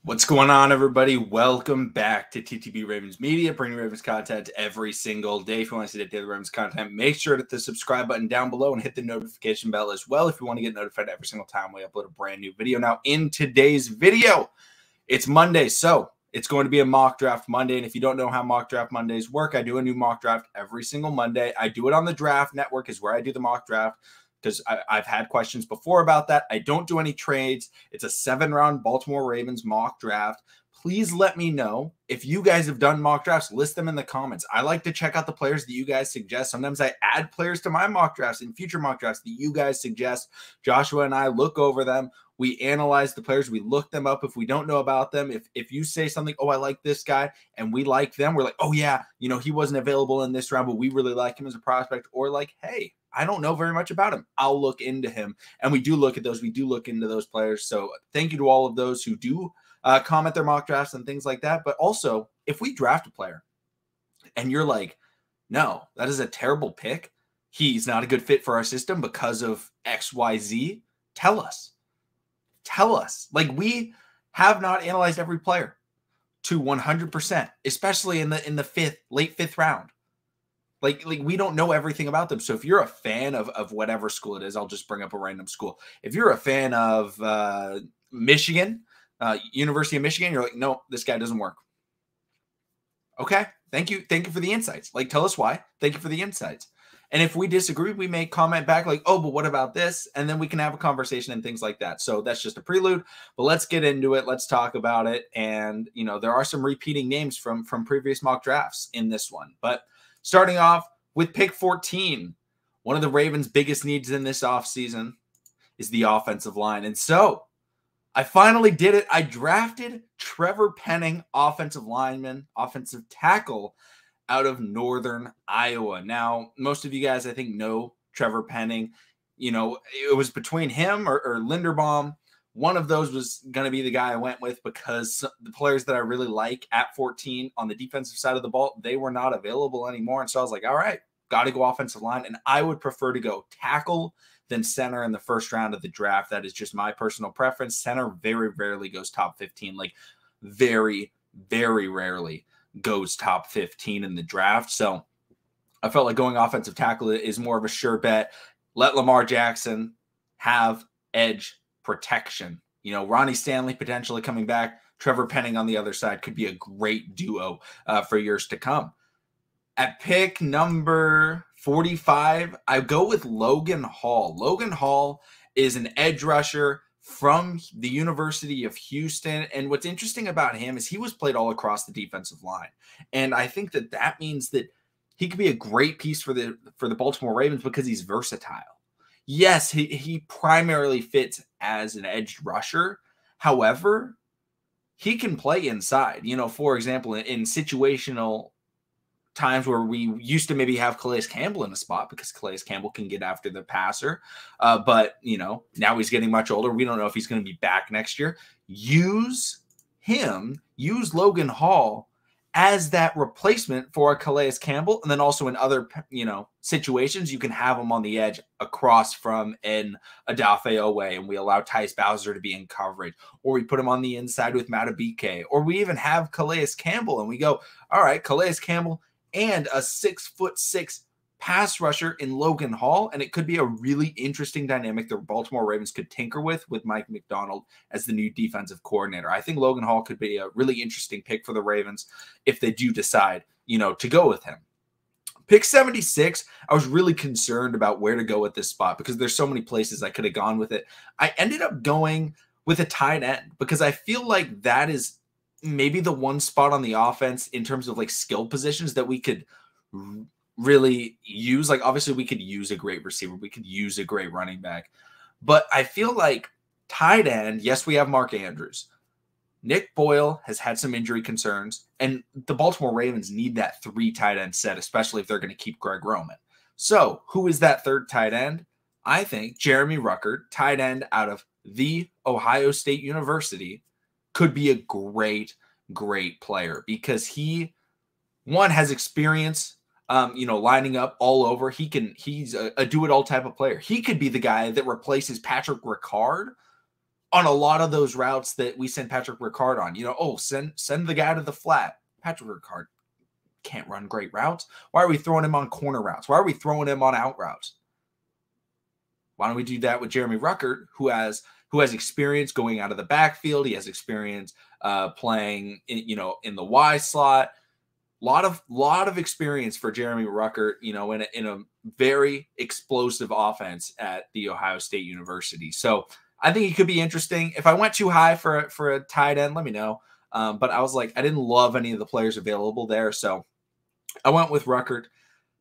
What's going on, everybody? Welcome back to TTB Ravens Media, bringing Ravens content every single day. If you want to see the daily Ravens content, make sure to hit the subscribe button down below and hit the notification bell as well if you want to get notified every single time we upload a brand new video. Now, in today's video, it's Monday, so it's going to be a mock draft Monday. And if you don't know how mock draft Mondays work, I do a new mock draft every single Monday. I do it on the Draft Network is where I do the mock draft, because I've had questions before about that. I don't do any trades. It's a 7-round Baltimore Ravens mock draft. Please let me know if you guys have done mock drafts. List them in the comments. I like to check out the players that you guys suggest. Sometimes I add players to my mock drafts and future mock drafts that you guys suggest. Joshua and I look over them. We analyze the players. We look them up if we don't know about them. If you say something, oh, I like this guy, and we like them, we're like, oh, yeah, you know, he wasn't available in this round, but we really like him as a prospect. Or like, hey, I don't know very much about him. I'll look into him. And we do look at those. We do look into those players. So thank you to all of those who do comment their mock drafts and things like that. But also, if we draft a player and you're like, no, that is a terrible pick, he's not a good fit for our system because of XYZ, tell us. Tell us. Like, we have not analyzed every player to 100%, especially in the late fifth round. Like we don't know everything about them. So if you're a fan of whatever school it is, I'll just bring up a random school. If you're a fan of Michigan, University of Michigan, you're like, no, this guy doesn't work. Okay, thank you. Thank you for the insights. Like, tell us why. Thank you for the insights. And if we disagree, we may comment back like, oh, but what about this? And then we can have a conversation and things like that. So that's just a prelude. But let's get into it. Let's talk about it. And, you know, there are some repeating names from previous mock drafts in this one. But starting off with pick 14, one of the Ravens' biggest needs in this offseason is the offensive line. And so I finally did it. I drafted Trevor Penning, offensive lineman, offensive tackle out of Northern Iowa. Now, most of you guys, I think, know Trevor Penning. You know, it was between him or Linderbaum. One of those was going to be the guy I went with because the players that I really like at 14 on the defensive side of the ball, they were not available anymore. And so I was like, all right, got to go offensive line. And I would prefer to go tackle than center in the first round of the draft. That is just my personal preference. Center very rarely goes top 15, like very, very rarely goes top 15 in the draft. So I felt like going offensive tackle is more of a sure bet. Let Lamar Jackson have edge protection. You know, Ronnie Stanley potentially coming back. Trevor Penning on the other side could be a great duo for years to come. At pick number 45, I go with Logan Hall. Logan Hall is an edge rusher from the University of Houston. And what's interesting about him is he was played all across the defensive line. And I think that means that he could be a great piece for the Baltimore Ravens because he's versatile. Yes, he primarily fits as an edge rusher. However, he can play inside. You know, for example, in situational times where we used to maybe have Calais Campbell in a spot because Calais Campbell can get after the passer. But, you know, now he's getting much older. We don't know if he's going to be back next year. Use Logan Hall as that replacement for a Calais Campbell. And then also in other, you know, situations, you can have him on the edge across from an Odafe Owe, and we allow Tyus Bowser to be in coverage, or we put him on the inside with Matabike, or we even have Calais Campbell and we go, all right, Calais Campbell and a 6'6" pass rusher in Logan Hall. And it could be a really interesting dynamic the Baltimore Ravens could tinker with Mike McDonald as the new defensive coordinator. I think Logan Hall could be a really interesting pick for the Ravens if they do decide, you know, to go with him. Pick 76, I was really concerned about where to go at this spot because there's so many places I could have gone with it. I ended up going with a tight end because I feel like that is maybe the one spot on the offense in terms of like skill positions that we could really use. Like, obviously we could use a great receiver. We could use a great running back, but I feel like tight end, yes, we have Mark Andrews. Nick Boyle has had some injury concerns, and the Baltimore Ravens need that 3 tight end set, especially if they're going to keep Greg Roman. So who is that third tight end? I think Jeremy Ruckert, tight end out of the Ohio State University, could be a great, great player because he, one, has experience, you know, lining up all over. He's a do-it-all type of player. He could be the guy that replaces Patrick Ricard on a lot of those routes that we send Patrick Ricard on. You know, oh, send the guy to the flat. Patrick Ricard can't run great routes. Why are we throwing him on corner routes? Why are we throwing him on out routes? Why don't we do that with Jeremy Ruckert, who has experience going out of the backfield? He has experience playing in the Y slot. Lot of experience for Jeremy Ruckert, in a very explosive offense at The Ohio State University. So I think he could be interesting. If I went too high for a tight end, let me know. But I was like, I didn't love any of the players available there, so I went with Ruckert.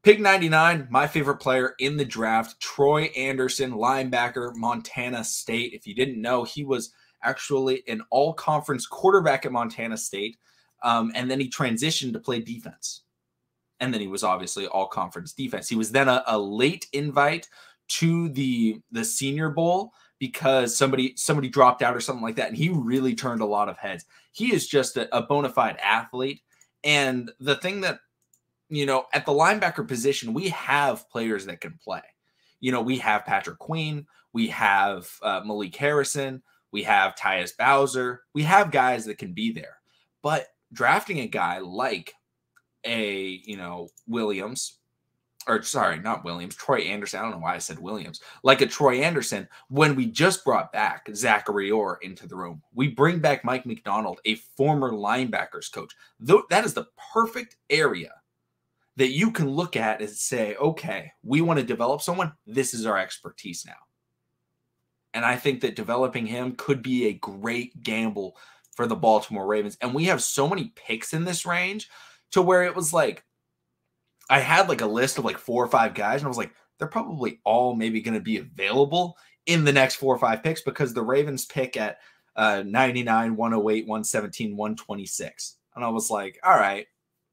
Pick 99, my favorite player in the draft, Troy Anderson, linebacker, Montana State. If you didn't know, he was actually an all-conference quarterback at Montana State, and then he transitioned to play defense. And then he was obviously all-conference defense. He was then a late invite to the Senior Bowl because somebody dropped out or something like that, and he really turned a lot of heads. He is just a bona fide athlete, and the thing that, at the linebacker position, we have players that can play. We have Patrick Queen, we have Malik Harrison, we have Tyus Bowser, we have guys that can be there. But drafting a guy like Williams, or sorry, not Williams, Troy Anderson. I don't know why I said Williams. Like a Troy Anderson, when we just brought back Zachary Orr into the room, we bring back Mike McDonald, a former linebackers coach. That is the perfect area that you can look at and say, okay, we want to develop someone. This is our expertise now. And I think that developing him could be a great gamble for the Baltimore Ravens. And we have so many picks in this range to where it was like, I had like a list of like 4 or 5 guys, and I was like, they're probably all maybe going to be available in the next 4 or 5 picks, because the Ravens pick at 99, 108, 117, 126. And I was like, all right,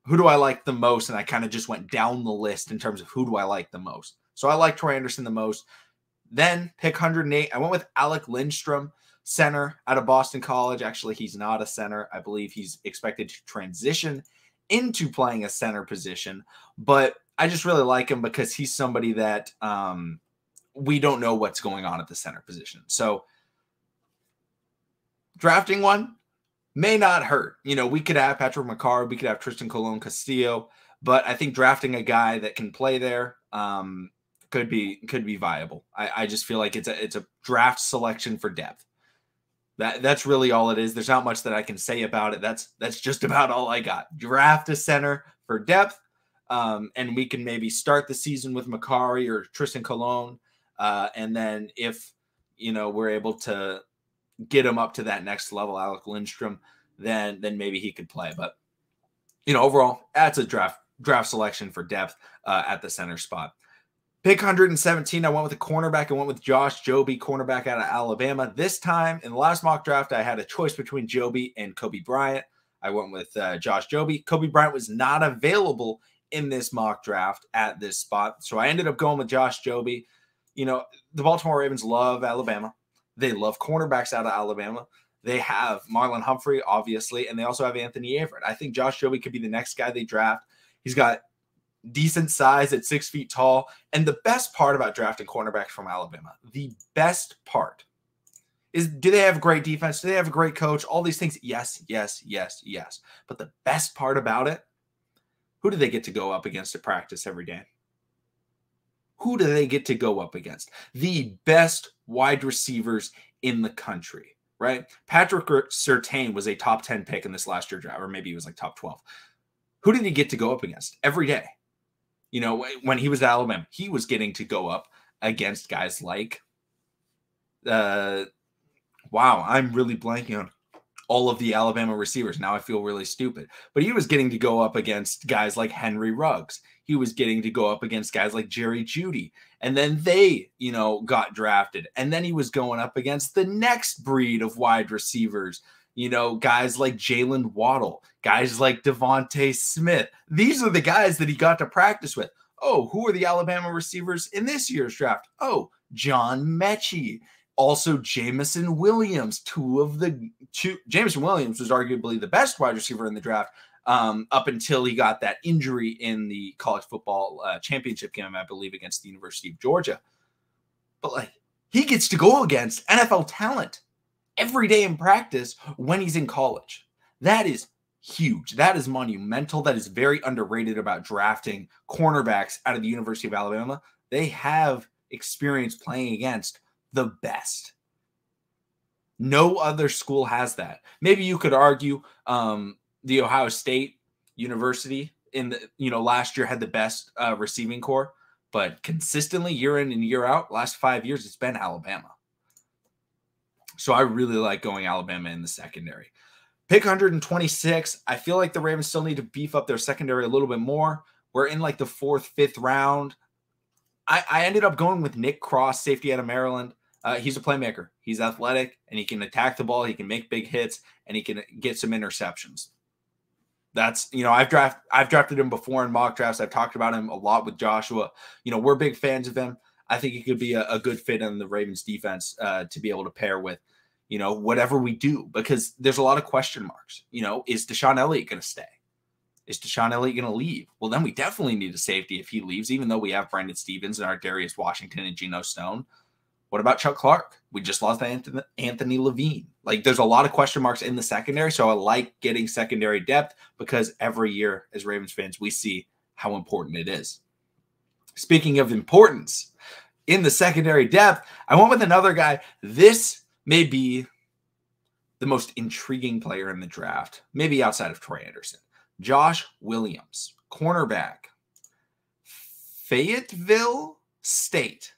who do I like the most? And I kind of just went down the list in terms of who do I like the most. So I like Troy Anderson the most. Then pick 108, I went with Alec Lindstrom, center out of Boston College. Actually, he's not a center. I believe he's expected to transition into playing a center position, but I just really like him because he's somebody that we don't know what's going on at the center position. So drafting one may not hurt. We could have Patrick McCarr, we could have Tristan Colon Castillo, but I think drafting a guy that can play there could be viable. I just feel like it's a draft selection for depth. That's really all it is. There's not much that I can say about it. That's just about all I got. Draft a center for depth, and we can maybe start the season with Macari or Tristan Colon, and then if we're able to get him up to that next level, Alec Lindstrom, then maybe he could play. But overall, that's a draft selection for depth at the center spot. Pick 117, I went with a cornerback. I went with Josh Jobe, cornerback out of Alabama. This time, in the last mock draft, I had a choice between Jobe and Kobe Bryant. I went with Josh Jobe. Kobe Bryant was not available in this mock draft at this spot, so I ended up going with Josh Jobe. The Baltimore Ravens love Alabama. They love cornerbacks out of Alabama. They have Marlon Humphrey, obviously, and they also have Anthony Averett. I think Josh Jobe could be the next guy they draft. He's got decent size at 6 feet tall. And the best part about drafting cornerbacks from Alabama, the best part is, do they have great defense? Do they have a great coach? All these things. Yes, yes, yes, yes. But the best part about it, who do they get to go up against at practice every day? Who do they get to go up against? The best wide receivers in the country, right? Patrick Surtain was a top 10 pick in this last year draft, or maybe he was like top 12. Who did he get to go up against every day? When he was at Alabama, he was getting to go up against guys like, wow, I'm really blanking on all of the Alabama receivers. Now I feel really stupid. But he was getting to go up against guys like Henry Ruggs. He was getting to go up against guys like Jerry Jeudy. And then they, got drafted. And then he was going up against the next breed of wide receivers, guys like Jalen Waddle, guys like Devontae Smith. These are the guys that he got to practice with. Oh, who are the Alabama receivers in this year's draft? Oh, John Mechie. Also, Jameson Williams. Jameson Williams was arguably the best wide receiver in the draft up until he got that injury in the college football championship game, I believe, against the University of Georgia. But he gets to go against NFL talent every day in practice when he's in college. That is huge. That is monumental. That is very underrated about drafting cornerbacks out of the University of Alabama. They have experience playing against the best. No other school has that. Maybe you could argue the Ohio State University in the last year had the best receiving core, but consistently year in and year out, last 5 years, it's been Alabama. So I really like going Alabama in the secondary. Pick 126. I feel like the Ravens still need to beef up their secondary a little bit more. We're in like the 4th, 5th round. I ended up going with Nick Cross, safety out of Maryland. He's a playmaker. He's athletic, and he can attack the ball. He can make big hits, and he can get some interceptions. That's, I've drafted him before in mock drafts. I've talked about him a lot with Joshua. We're big fans of him. I think he could be a good fit in the Ravens defense to be able to pair with, whatever we do, because there's a lot of question marks. Is Deshaun Elliott going to stay? Is Deshaun Elliott going to leave? Well, then we definitely need a safety if he leaves, even though we have Brandon Stevens and our Darius Washington and Geno Stone. What about Chuck Clark? We just lost Anthony Levine. Like, there's a lot of question marks in the secondary, so I like getting secondary depth because every year as Ravens fans, we see how important it is. Speaking of importance, in the secondary depth, I went with another guy. This may be the most intriguing player in the draft, maybe outside of Troy Anderson. Josh Williams, cornerback, Fayetteville State,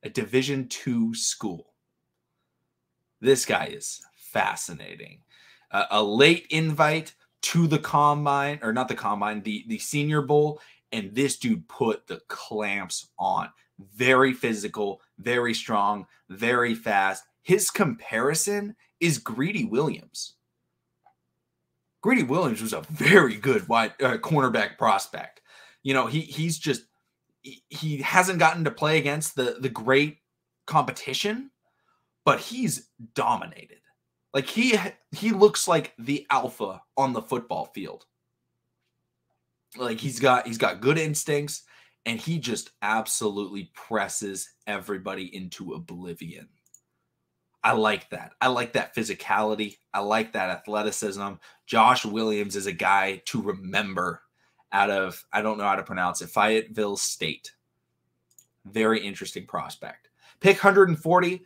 a Division II school. This guy is fascinating. A late invite to the combine, or not the combine, the Senior Bowl, and this dude put the clamps on. Very physical, very strong, very fast. His comparison is Greedy Williams. Greedy Williams was a very good cornerback prospect. He's just, he hasn't gotten to play against the great competition, but he's dominated. Like he looks like the alpha on the football field. Like he's got good instincts, and he just absolutely presses everybody into oblivion. I like that. I like that physicality. I like that athleticism. Josh Williams is a guy to remember out of, I don't know how to pronounce it, Fayetteville State. Very interesting prospect. Pick 140.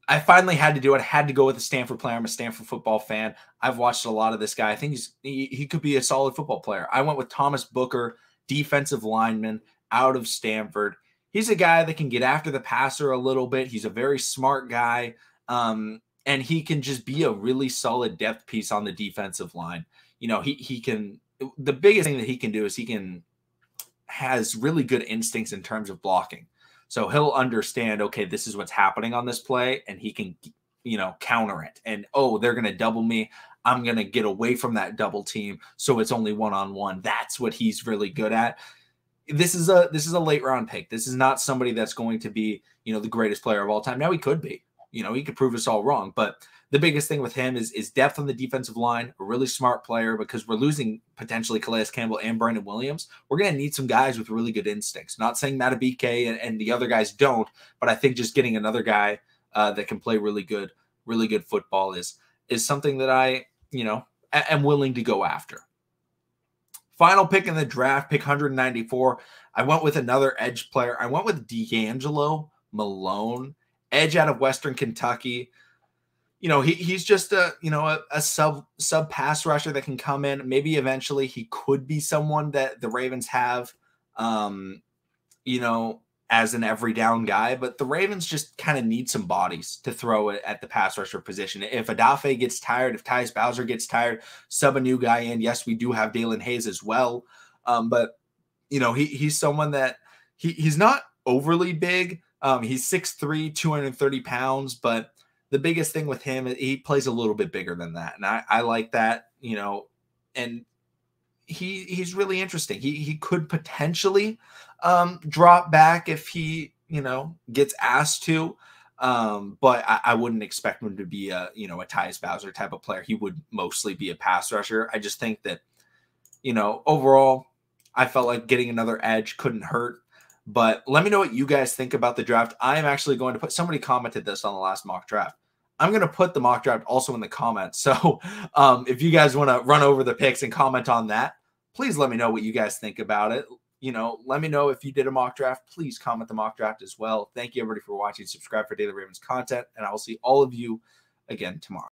I finally had to do it. I had to go with a Stanford player. I'm a Stanford football fan. I've watched a lot of this guy. I think he could be a solid football player. I went with Thomas Booker, defensive lineman out of Stanford. He's a guy that can get after the passer a little bit. He's a very smart guy, and he can just be a really solid depth piece on the defensive line. He can. The biggest thing that he can do is has really good instincts in terms of blocking. So he'll understand, okay, this is what's happening on this play, and he can, counter it. And, they're going to double me. I'm going to get away from that double team, so it's only one-on-one. That's what he's really good at. This is a late round pick. This is not somebody that's going to be, the greatest player of all time. Now he could be. He could prove us all wrong. But the biggest thing with him is depth on the defensive line, a really smart player, because we're losing potentially Calais Campbell and Brandon Williams. We're going to need some guys with really good instincts. Not saying that BK and the other guys don't, but I think just getting another guy that can play really good football is something that I, am willing to go after. Final pick in the draft, pick 194. I went with another edge player. I went with D'Angelo Malone, edge out of Western Kentucky. He's just a sub pass rusher that can come in. Maybe eventually he could be someone that the Ravens have, as an every down guy. But the Ravens just kind of need some bodies to throw it at the pass rusher position. If Adafe gets tired, if Tyus Bowser gets tired, sub a new guy in. Yes, we do have Dalen Hayes as well. But he's someone that he's not overly big. He's 6'3", 230 pounds, but the biggest thing with him, he plays a little bit bigger than that. And I like that, and he's really interesting. He could potentially drop back if he, gets asked to. But I wouldn't expect him to be a Tyus Bowser type of player. He would mostly be a pass rusher. I just think that, overall, I felt like getting another edge couldn't hurt. But let me know what you guys think about the draft. I am actually going to somebody commented this on the last mock draft. I'm going to put the mock draft also in the comments. So if you guys want to run over the picks and comment on that, please let me know what you guys think about it. You know, let me know if you did a mock draft. Please comment the mock draft as well. Thank you, everybody, for watching. Subscribe for daily Ravens content, and I will see all of you again tomorrow.